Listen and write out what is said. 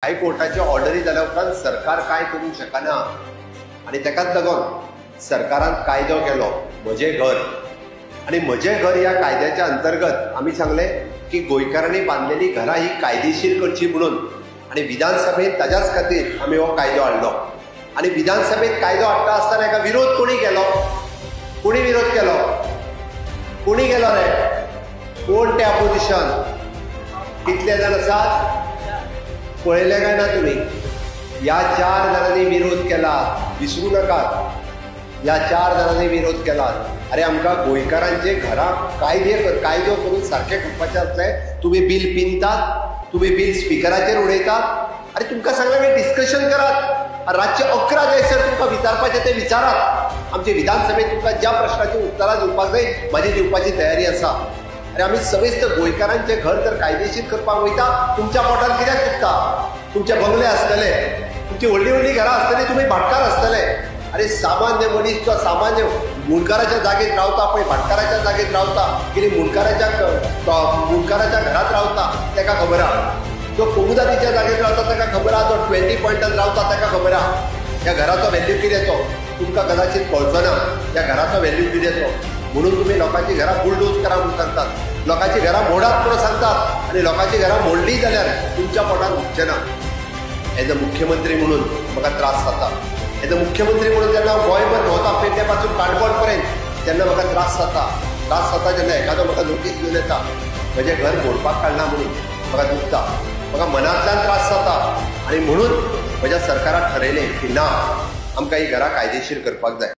हायकोर्टाची ऑर्डरी जाल्या उपरांत सरकार काय करूंक शकना आनी ताकाच लागून सरकारान कायदो केलो म्हजें घर आनी म्हजें घर ह्या कायद्याच्या अंतर्गत आमी सांगले की गोंयकारांनी बांदलेली घरां ही कायदेशीर करची म्हणून आनी विधानसभेत ताज्याच खातीर आमी हो कायदो हाडलो आनी विधानसभेत कायदो हाडटा आसतना हेका विरोध कोणी केलो विरोध केलो कोणी केलो रे कोण ते अपोजिशन कितले जाण आसात पळयले काय ना तुम्ही या 4 जाणांनी विरोध केला विसरू नकात या 4 जाणांनी विरोध केला अरे आमकां गोंयकारांचे घरां कायदो करून सारखे करपाचे आसले तुम्ही बिल पिनतात तुम्ही बिल स्पिकराचेर उडयतात अरे तुमकां सांगलां की डिस्कशन करात रातचे 11 जायसर तुमकां विचारपाचें ते विचारात आमचे विधानसभेत तुमकां ज्या प्रश्नाची उतरां दिवपाक जाय म्हाजी दिवपाची तयारी आसा अरे आम्ही समेस्त गोंयकारांचे घर जर कायदेशीर करपाक वयता तुमच्या पोटात कित्याक दुखता तुमचे बंगले आसतले तुमची व्हडली व्हडली घरां आसतली तुम्ही भाटकार आसतले अरे सामान्य मनीस जो सामान्य मुणकाराच्या जागेत रावता पळय भाटकाराच्या जागेत रावता कितें मुणकाराच्या घरात रावता ताका खबर आहा जो कोमुदातीच्या जागेत रावता ताका खबर आहा जो 20 पॉयंटात रावता ताका खबर आहा ह्या घराचो व्हॅल्यू कितें तो तुमकां कदाचित कळचो ना ह्या घराचो व्हॅल्यू कितें तो म्हणून तुम्ही लोकांची घरां बुलडोज करा म्हणून सांगतात लोकांची घरां मोडात म्हणून सांगतात आणि लोकांची घरां मोडली जाल्यार तुमच्या पोटात उठचे ना एज अ मुख्यमंत्री म्हणून म्हाका त्रास जाता एज अ मुख्यमंत्री म्हणून जेन्ना गोंयभर भोंवता पेडणे पासून काणकोण पर्यंत तेन्ना म्हाका त्रास जाता जेन्ना एखादो म्हाका नोटीस घेवन येता म्हजें घर मोडपाक काडना म्हणून म्हाका दुखता म्हाका मनांतल्यान त्रास जाता आनी म्हणून म्हज्या सरकारान ठरयलें की ना आमकां ही घरां कायदेशीर करपाक जाय